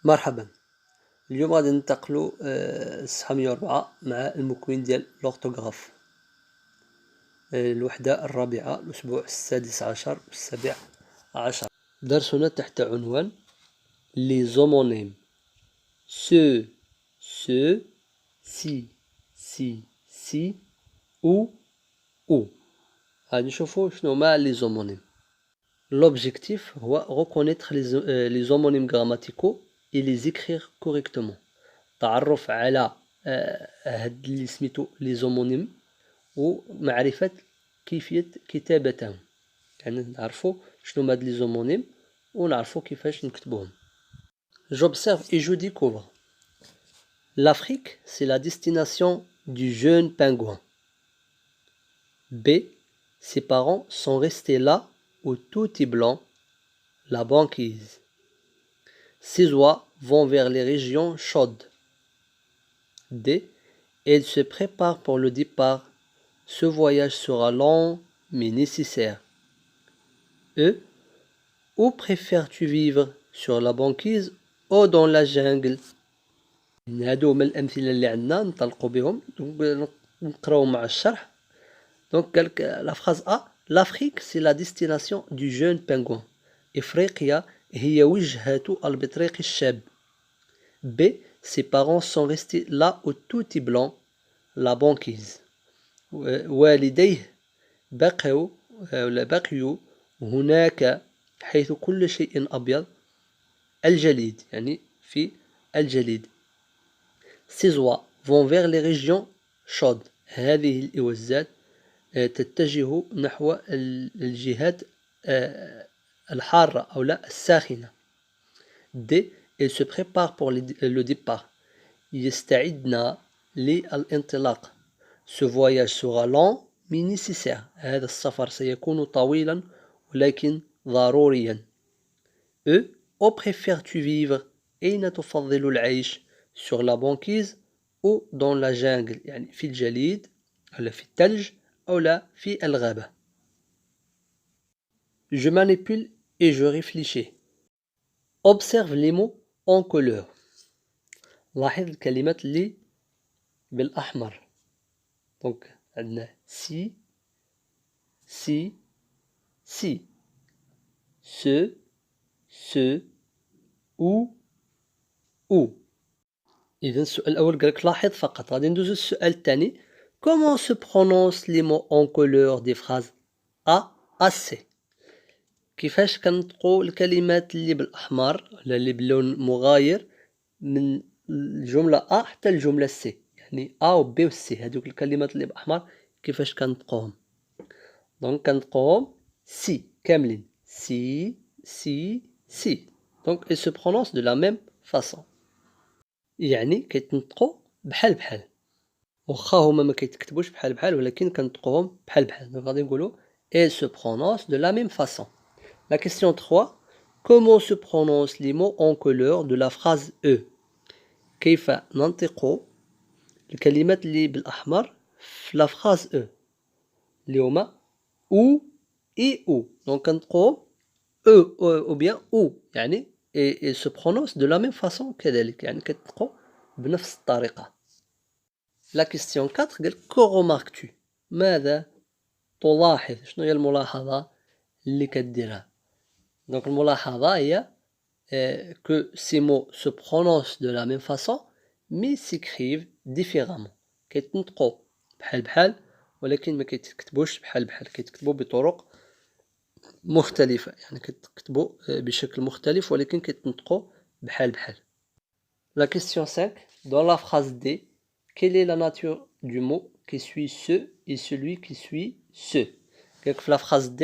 مرحبا. اليوم غادي ننتقلوا الصفحة 104 مع المكون ديال لورتوغراف، الوحدة الرابعة، الأسبوع السادس عشر والسابع عشر. درسنا تحت عنوان لي زومونيم سو سي او. غادي نشوفوا شنو هما لي زومونيم. L'objectif هو reconnaître les homonymes grammaticaux et les écrire correctement. تعرف على هاد اللي سميتو لي زومونيم ومعرفة كيفية كتابتهم، يعني نعرفو شنو هاد لي زومونيم ونعرفو كيفاش نكتبوهم. J'observe et je découvre. L'Afrique, c'est la destination du jeune pingouin. B. Ses parents sont restés là où tout est blanc, la banquise. Ces oies vont vers les régions chaudes. D. Elle se prépare pour le départ. Ce voyage sera long mais nécessaire. E. Où préfères-tu vivre, sur la banquise ou dans la jungle? هادو هما الأمثلة اللي عندنا نطلقوا بهم نقراو مع الشرح. دونك قالك لا فراز A. L'Afrique, c'est la destination du jeune pingouin. إفريقيا هي وجهة البطريق الشاب. B. Ses parents sont restés là où tout est blanc, la banquise. والديه بقيوا هناك حيث كل شيء أبيض، الجليد، يعني في الجليد. Ces oies vont vers les régions chaudes. هذه الإوزات تتجه نحو الجهات الحارة أو لا الساخنة. D. Elle se prépare pour le départ. يستعدنا للانطلاق. Ce voyage sera long mais nécessaire. هذا السفر سيكون طويلا ولكن ضروريا. E. Où préfères-tu vivre? أين تفضل العيش؟ sur la banquise ou dans la jungle، يعني في الجليد ولا في الثلج أو لا في الغابة. Je manipule et je réfléchis. Observe les mots en couleur. لاحظ الكلمات اللي بالأحمر. دونك عندنا سي سو او. إذا السؤال الأول قالك لاحظ فقط. غادي ندوزو السؤال الثاني. Comment se prononcent les mots en couleur des phrases A à C؟ كيفاش كنطقوا الكلمات اللي بالأحمر ولا اللي باللون مغاير من الجملة A حتى الجملة C، يعني A و B و C. هذوك الكلمات اللي بالأحمر كيفاش كنطقوهم؟ دونك كنطقوهم سي كاملين، سي. دونك ils se prononcent de la même façon، يعني كيتنطقوا بحال واخا هما ما كيتكتبوش بحال ولكن كنطقوهم بحال. دونك غادي نقولوا ils se prononcent de la même façon. La question 3. Comment se prononcent les mots en couleur de la phrase E؟ كيف ننطق الكلمات اللي بالأحمر في لا phrase E اللي هما ou et ou. دونك كنطقوهم ou bien ou، يعني ils se prononcent de la même façon كذلك، يعني كتنطقوا بنفس الطريقة. La question 4 قال que remarques-tu؟ ماذا تلاحظ؟ شنو هي الملاحظة اللي كديرها؟ دونك الملاحظة هي que ces mots se prononcent de la même façon mais s'écrivent différemment. كيتنطقوا بحال ولكن ما كيتكتبوش بحال كيتكتبوا بطرق مختلفة، يعني كيتكتبوا بشكل مختلف ولكن كيتنطقوا بحال. La question 5. Dans la phrase D, quelle est la nature du mot qui suit ce et celui qui suit ce؟ كيف في la phrase D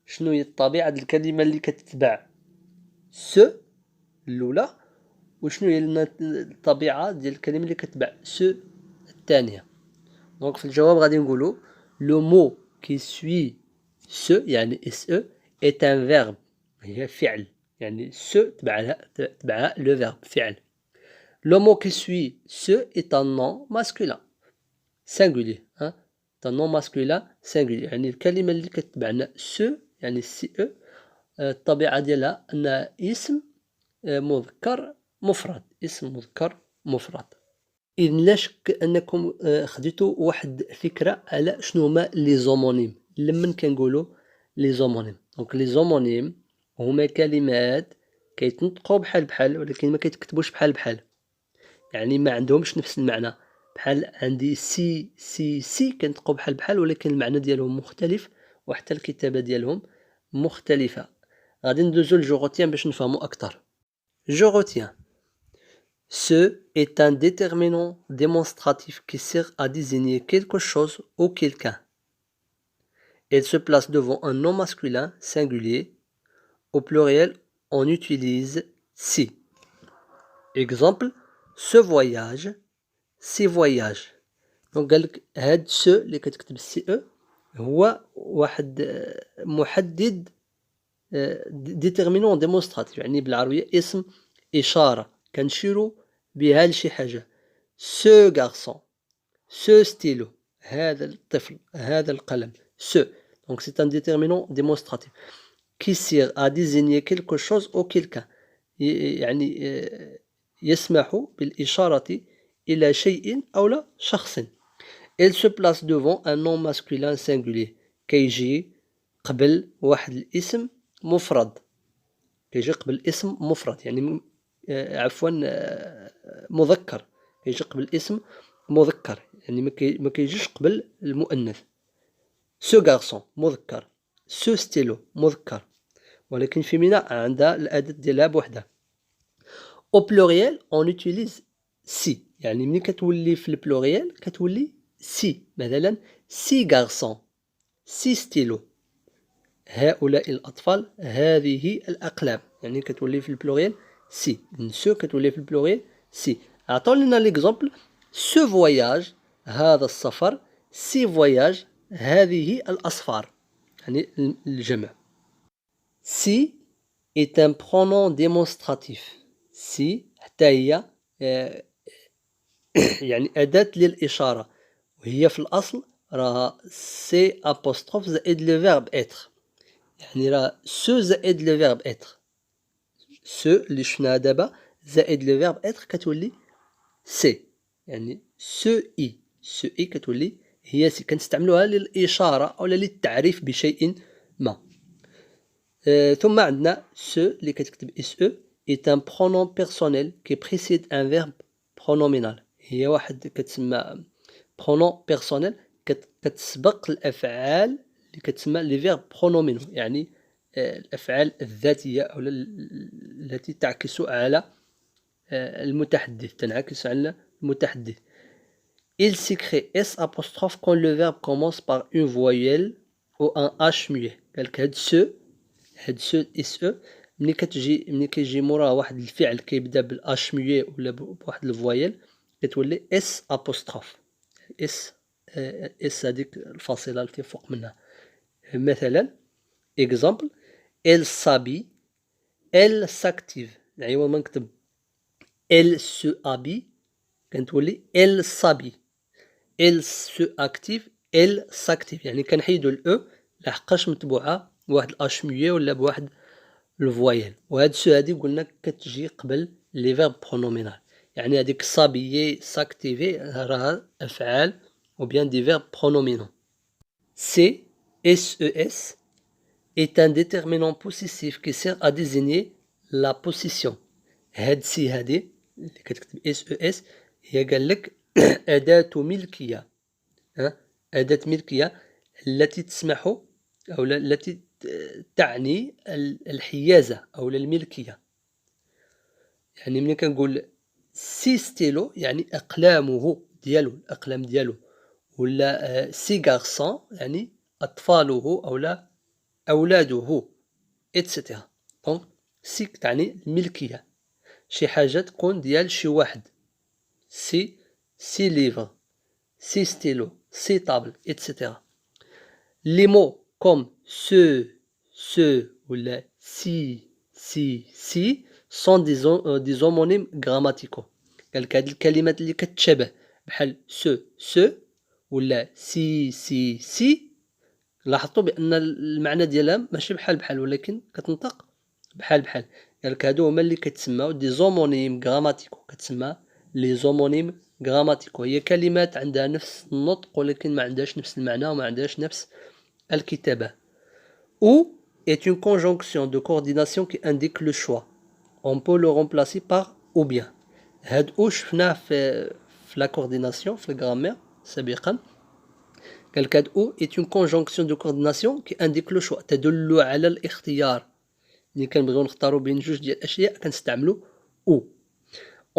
شنو هي الطبيعة ديال الكلمة اللي كتتبع ce الأولى وشنو هي الطبيعة ديال الكلمة اللي كتتبع ce الثانية؟ دونك في الجواب غادي نقولوا le mot qui suit ce يعني se est un verbe، هي فعل، يعني ce تبعها le verbe فعل. Le mot qui suit ce est un nom masculin singulier، c'est un nom masculin singulier، يعني الكلمة اللي كتبعنا ce يعني سي او الطبيعة ديالها أنها اسم مذكر مفرد، اسم مذكر مفرد. إذن لا شك أنكم خديتوا واحد فكرة على شنو هما لي زومونيم. لمن كنقولوا لي زومونيم، دونك لي زومونيم هما كلمات كيتنطقوا بحال بحال ولكن ما كيتكتبوش بحال بحال، يعني ما عندهمش نفس المعنى. بحال عندي سي سي سي كينطقوا بحال بحال ولكن المعنى ديالهم مختلف وحتى الكتابة ديالهم مختلفة. غادي ندوزو لجو غوتيان باش نفهمو أكتر. جو غوتيان: Ce est un déterminant démonstratif qui sert à désigner quelque chose ou quelqu'un. Elle se place devant un nom masculin singulier. Au pluriel, on utilise si. Exemple: ce voyage, ces voyages. Donc قالك هاد ce اللي كتكتب سي او هو واحد محدد ديتيرمينون ديمونستراتيف، يعني بالعربية اسم إشارة كنشيرو بها لشي حاجة. سو غارسون، سو ستيلو، هذا الطفل، هذا القلم. سو دونك سي ان ديتيرمينون ديمونستراتيف كي سير ا ديزينيي كيلكو شوز او كيلكان، يعني يسمح بالإشارة إلى شيء أو لا شخص. Elle se place devant un nom masculin singulier. كيجي قبل واحد الاسم مفرد، كيجي قبل اسم مفرد يعني عفوا مذكر، كيجي قبل اسم مذكر يعني ما كيجيش قبل المؤنث. سو غارسون مذكر، سو ستيلو مذكر، ولكن فيمينا عندها الأداة ديالها بوحدها. au pluriel on utilise si، يعني ملي كتولي في البلوريال كتولي سي. مثلا سي غارسون، سي ستيلو، هؤلاء الأطفال، هذه الأقلام، يعني كتولي في البلوريال سي. سو كتولي في البلوريال سي. عطاو لنا ليكزومبل: سو فواياج، هذا السفر، سي فواياج، هذه الأسفار، يعني الجمع. سي est un pronom démonstratif. سي حتى هي يعني أداة للإشارة، وهي في الأصل راها سي أبوستروف زائد لو فيرب إتر، يعني راه سو زائد لو فيرب إتر. سو اللي شفناها دابا زائد لو فيرب إتر كتولي سي، يعني سو إي، سو إي كتولي هي سي. كنستعملوها للإشارة أو للتعريف بشيء ما. ثم عندنا سو اللي كتكتب اس او est un pronom personnel qui précède un verbe pronominal. هي واحد كتسمى pronom personnel كتسبق الأفعال اللي كتسمى لي فيرب pronominaux، يعني الأفعال الذاتية أو التي تعكس على المتحدث، تنعكس على المتحدث. Il s'écrit S apostrophe quand le verbe commence par une voyelle ou un H muet. قالك هاد سو اس او ملي كيجي موراه واحد الفعل كيبدا بالاش ميي ولا بواحد الفوايل كتولي اس ابوستروف. اس هذيك الفاصله اللي فوق منها. مثلا اكزامبل: ال سابي، ال ساكتيف، يعني ما نكتب ال سو ابي كنتولي ال سابي، ال سو اكتيف، ال ساكتيف، يعني كنحيدو الاو لحقاش متبوعه بواحد الاش ميي ولا بواحد الفوايل. وهاد سو هادي قلنا كتجي قبل لي فيرب برونومينال، يعني هاديك صابيي ساكتيفي راها افعال ou bien des verbes pronominaux. C, SES, est un déterminant possessif qui sert à désigner la position. هاد سي هادي اللي كتكتب SES هي قالك أداة ملكية، أداة ملكية التي تسمح أو التي تعني الحيازة أو الملكية. يعني ملي كنقول سي ستيلو يعني أقلامه ديالو، الأقلام ديالو، ولا سي غارسون يعني أطفاله أو لا أولاده إتسيتيرا. دونك سي تعني الملكية، شي حاجة تكون ديال شي واحد. سي ليفر، سي ستيلو، سي طابل إتسيتيرا. لي مو كوم سو ولا سي سون دي زومونيم غراماتيكو. قالك هاد الكلمات اللي كتشابه بحال سو ولا سي لاحظتوا بأن المعنى ديالها ماشي بحال ولكن كتنطق بحال. قال لك هادو هما اللي كيتسماو دي زومونيم غراماتيكو، كتسمى لي زومونيم غراماتيكو. هي كلمات عندها نفس النطق ولكن ما عندهاش نفس المعنى وما عندهاش نفس الكتابة. ou est une conjonction de coordination qui indique le choix. On peut le remplacer par ou bien. هاد ou شفناه في la coordination في الجرامير سابقا. قال لك هاد ou est une conjonction de coordination qui indique le choix، تدل على الاختيار. ملي كنبغيو نختاروا بين جوج ديال الاشياء كنستعملوا ou.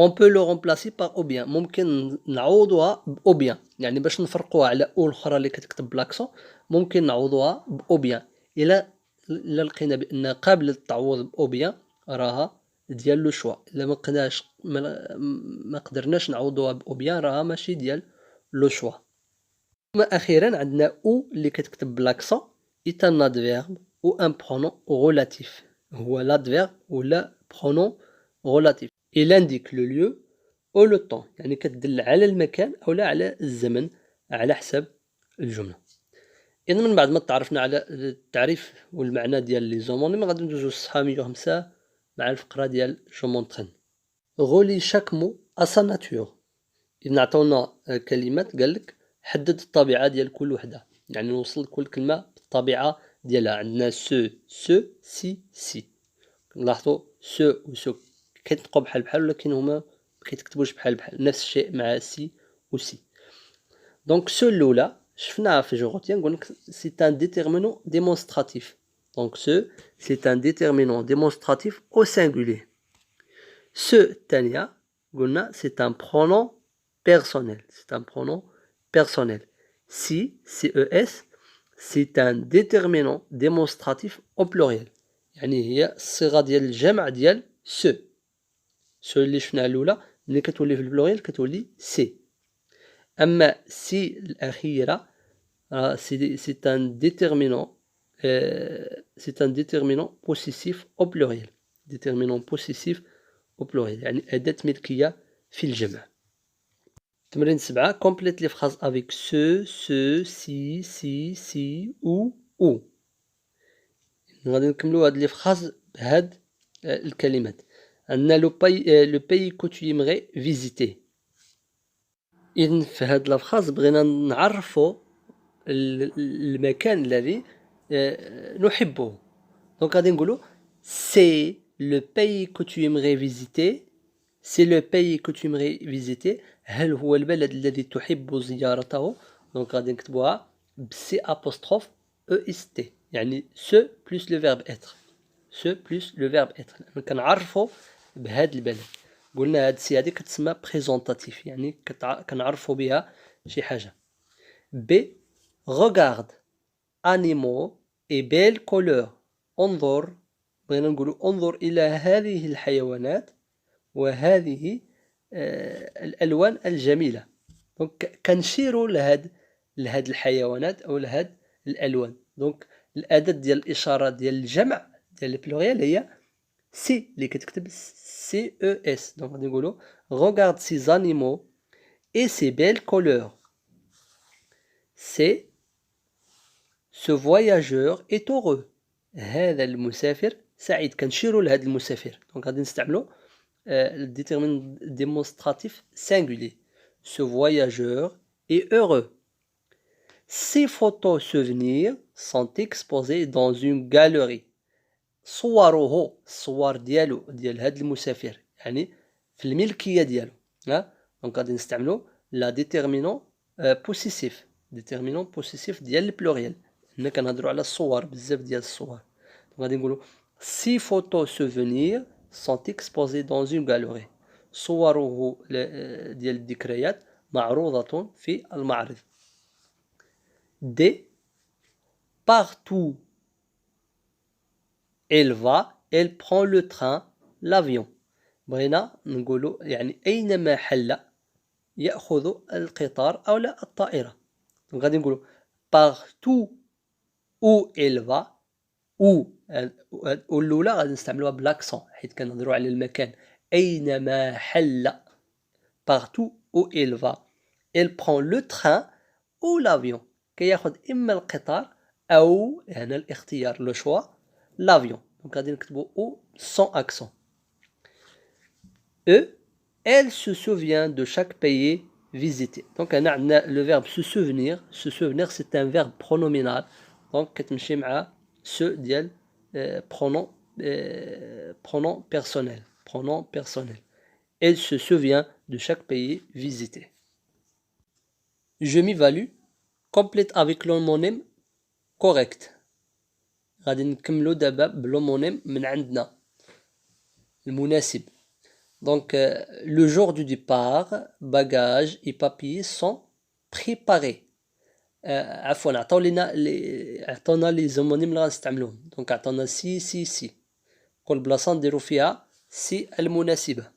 On peut le remplacer par ou bien، ممكن نعوضوها ب ou bien، يعني باش نفرقوها على ou الاخرى اللي كتكتب بلاكسون ممكن نعوضوها ب ou bien. الا لقينا بان قابله للتعويض ب ou bien راها ديال لو شوا، الا ما قدرناش نعوضوها ب ou bien راها ماشي ديال لو شوا. ثم اخيرا عندنا ou اللي كتكتب بلاكسون est un adverbe ou un pronom relatif. هو l'adverbe ولا pronom relatif. Il indique le lieu ou le temps، يعني كتدل على المكان أو لا على الزمن على حسب الجملة. إذا من بعد ما تعرفنا على التعريف والمعنى ديال لي زومونيم غادي ندوزو للصفحة 105 مع الفقرة ديال جو مونطرين. غولي شاك مو à sa nature. إذا عطاونا كلمات قالك حدد الطبيعة ديال كل وحدة، يعني نوصل كل كلمة بالطبيعة ديالها. عندنا سو سي سي. لاحظوا سو و سو كيتنطقوا بحال ولكن هما ما كيتكتبوش بحال نفس الشيء مع سي و سي. دونك سو الاولى شفناها في جوغوتيان نقول لك سي ان ديتيرمينون ديمونستراتيف. دونك سو سي ان ديتيرمينون ديمونستراتيف او سينغولي. سو الثانيه قلنا سي ان برونون بيرسونيل، سي ان برونون بيرسونيل. سي سي او اس سي ان ديتيرمينون ديمونستراتيف او بلوريال، يعني هي الصيغه ديال الجمع ديال سو. سو اللي شفناها الاولى ملي كتولي في البلوريال كتولي سي. اما سي الاخيره سي ان ديتيرمينون سي ان ديتيرمينون بوسيسيف او بلوريال. ديتيرمينون بوسيسيف او بلوريال يعني اداه ملكيه في الجمع. تمرين 7 كومبليت لي فراز افيك سو سي سي او. غادي نكملوا هاد لي فراز بهاد الكلمات. عندنا لو باي كو تو ايمغي فيزيتي. إذن في هاد لافراز بغينا نعرفوا المكان الذي نحبه. دونك غادي نقولوا سي لو باي كو تو ايمغي فيزيتي. سي لو باي كو تو ايمغي فيزيتي، هل هو البلد الذي تحب زيارته. دونك غادي نكتبوها بسي ابوستروف او اس تي، يعني سو بلس لو فيرب اتر. سو بلس لو فيرب اتر كنعرفوا بهاد البلد. قلنا هاد السي هادي كتسمى بريزونطاتيف، يعني كنعرفوا بها شي حاجه. بي regarde animaux et belle couleur. انظر، بغينا نقولوا انظر الى هذه الحيوانات وهذه الالوان الجميله. دونك كنشيروا لهاد الحيوانات او لهاد الالوان. دونك الاداه ديال الاشاره ديال الجمع ديال البلوريال هي سي اللي كتكتب سي او اس. دونك غادي نقولوا regarde ces animaux et ces belles couleurs. C'est ce voyageur est heureux. هذا المسافر سعيد. كنشيروا لهذا المسافر. دونك غادي نستعملوا الديتيرمين ديمونستراتيف سينغولي. Ce voyageur est heureux. Ces photos souvenirs sont exposées dans une galerie. صوره، الصور ديال هذا المسافر يعني في الملكيه ديالو. دونك غادي نستعملوا لا ديتيرمينون بوسيسيف. ديتيرمينون بوسيسيف ديال البلوريال، حنا كنهضروا على الصور بزاف ديال الصور. غادي نقولوا سي فوتو سوفونير سون اكسبوزي دون اون غالوري. صوره ديال الذكريات معروضة في المعرض. دي partout elle va, elle prend le train, l'avion. بغينا نقولوا يعني أينما حل يأخذ القطار أو لا الطائرة. غادي نقولوا partout où elle va. où الأولى غادي نستعملوها بلاكسون حيت كنهضروا على المكان. أينما حل. partout où elle va, elle prend le train ou l'avion. كياخذ إما القطار أو هنا الاختيار لو شوا لافيون. دونك غادي نكتبو او sans accent. E, elle se souvient de chaque pays visité. Donc هنا عندنا le verbe se souvenir. Se souvenir c'est un verbe pronominal. Donc كتمشي مع se ديال pronom personnel. Pronom personnel. Elle se souvient de chaque pays visité. Je m'évalue. Complète avec l'homonyme correct. غادي نكملو دابا بالهومونيم من عندنا المناسب. Donc, le jour du départ, bagages et papiers sont préparés. عفوا عطونا لي زومونيم اللي غنستعملوهم. دونك عطونا سي كل بلاصه نديرو فيها سي المناسبه.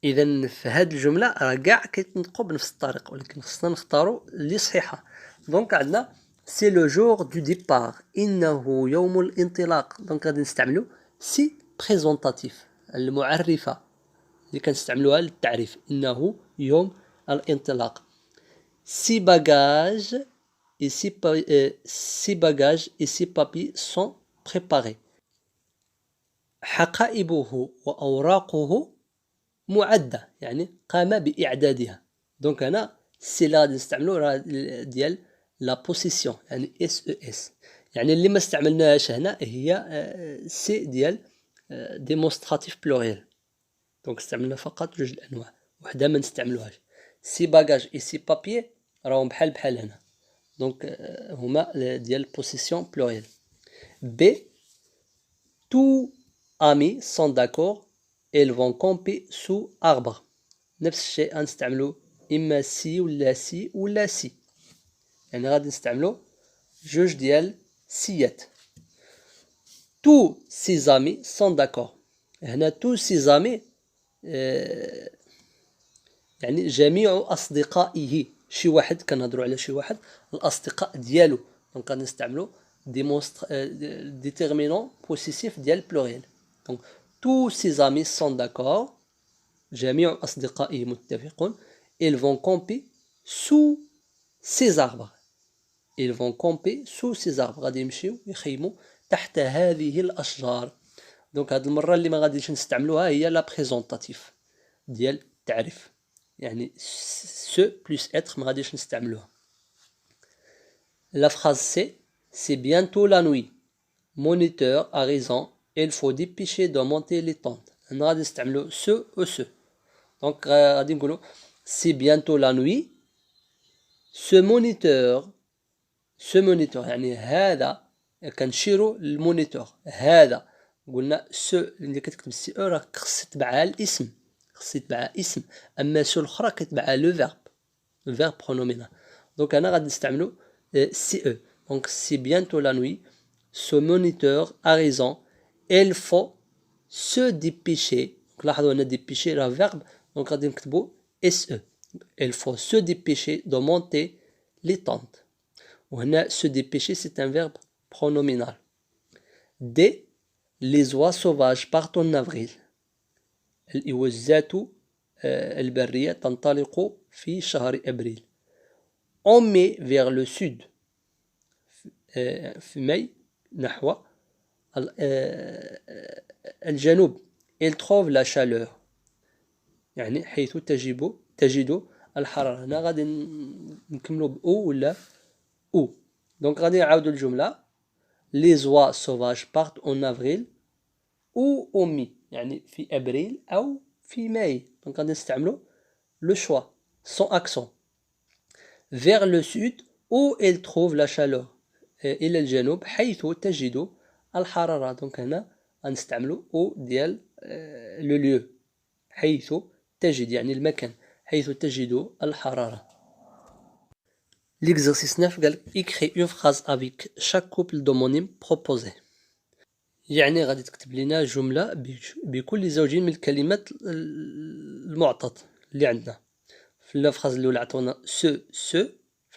اذا في هاد الجمله راه كاع كيتنطقوا بنفس الطريقه ولكن خصنا نختاروا اللي صحيحه. دونك عندنا سي لو جور دو ديبار انه يوم الانطلاق. دونك غادي نستعملو سي بريزونطاتيف المعرفه اللي كنستعملوها للتعريف انه يوم الانطلاق. سي باجاج et ses papiers sont préparés. حقائبه وأوراقه معدة يعني قام بإعدادها. دونك هنا سي اللي غادي نستعملو راه ديال لا بوسيسيون يعني اس او اس. يعني اللي ما استعملناهاش هنا هي سي ديال ديمونستراتيف بلوريال. دونك استعملنا فقط جوج الانواع وحده ما نستعملوهاش. سي باجاج اي سي بابي راهم بحال هنا. دونك هما ديال بوسيسيون بلوريال. B, tous amis sont d'accord, ils vont camper sous arbre. نفس الشيء غنستعملو اما سي ولا سي ولا سي. يعني غادي نستعملو جوج ديال سيات. tous ses amis sont d'accord. هنا tous ses amis يعني جميع أصدقائه. شي واحد كنهضروا على شي واحد الأصدقاء ديالو. دونك غادي نستعملو déterminant possessif ديال pluriel. Donc tous ses amis sont d'accord. جميع أصدقائه متفقون. Ils vont camper sous ces arbres. Ils vont camper sous ces arbres. غادي يمشيو يخيموا تحت هذه الأشجار. دونك هاد المرة اللي ما غاديش نستعملوها هي لا بريزونطاتيف ديال التعريف. يعني ce plus être ما غاديش نستعملوها. La phrase c'est bientôt la nuit. Moniteur a raison. Il faut dépêcher de monter les tentes. هنا غادي نستعملو ce ou ce. دونك غادي نقولو c'est bientôt la nuit. Ce moniteur يعني هذا كنشيرو للمونيتور. هذا قلنا سو اللي كتكتب سي او راه خص تبعها الاسم. خص يتبعها اسم. اما سو الاخرى كتبعها لو فيرب برونومينال. دونك انا غادي نستعملو سي او. دونك سي بيانتو لا نوي. سو مونيتور ا ريزون. il faut se dépêcher. دونك لاحظوا ان ديبيشي راه فيرب. دونك غادي نكتبو اس او. il faut se dépêcher de monter les tentes. وهنا se dépêcher c'est un verbe pronominal. D. Les oies sauvages partent en avril. الإوزات البرية تنطلق في شهر أبريل. En mai vers le sud. في ماي نحو الجنوب. Il trouve la chaleur. يعني حيث تجد الحرارة. هنا غادي نكملو بأو ولا أو. دونك غادي نعاودو الجملة. Les oies sauvages partent en avril ou au mai. يعني في أبريل أو في ماي. دونك غادي نستعملو le choix sans accent. Vers le sud où il trouve la chaleur. إلى الجنوب حيث تجد الحرارة. دونك هنا غنستعملو أو ديال لو ليو. حيث تجد يعني المكان. حيث تجد الحرارة. L'exercice 9 قال écris une phrase avec chaque couple d'homonymes proposé. يعني غادي تكتب لنا جملة بكل زوج من الكلمات المعطات اللي عندنا. في الفراز الأولى عطونا سو في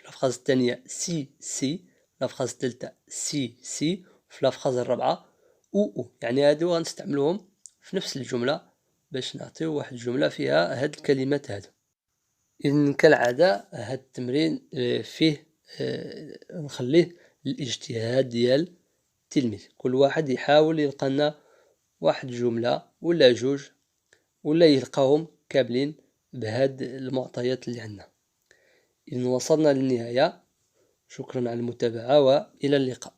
الفراز الثانية سي في الفراز الثالثة سي في الفراز الرابعة او يعني هادو غنستعملوهم في نفس الجملة باش نعطيو واحد الجملة فيها هاد الكلمات هادو. إذن كالعادة هاد التمرين فيه نخليه الاجتهاد ديال التلميذ. كل واحد يحاول يلقى لنا واحد الجملة ولا جوج ولا يلقاهم كاملين بهاد المعطيات اللي عندنا. إذن وصلنا للنهاية. شكرا على المتابعة وإلى اللقاء.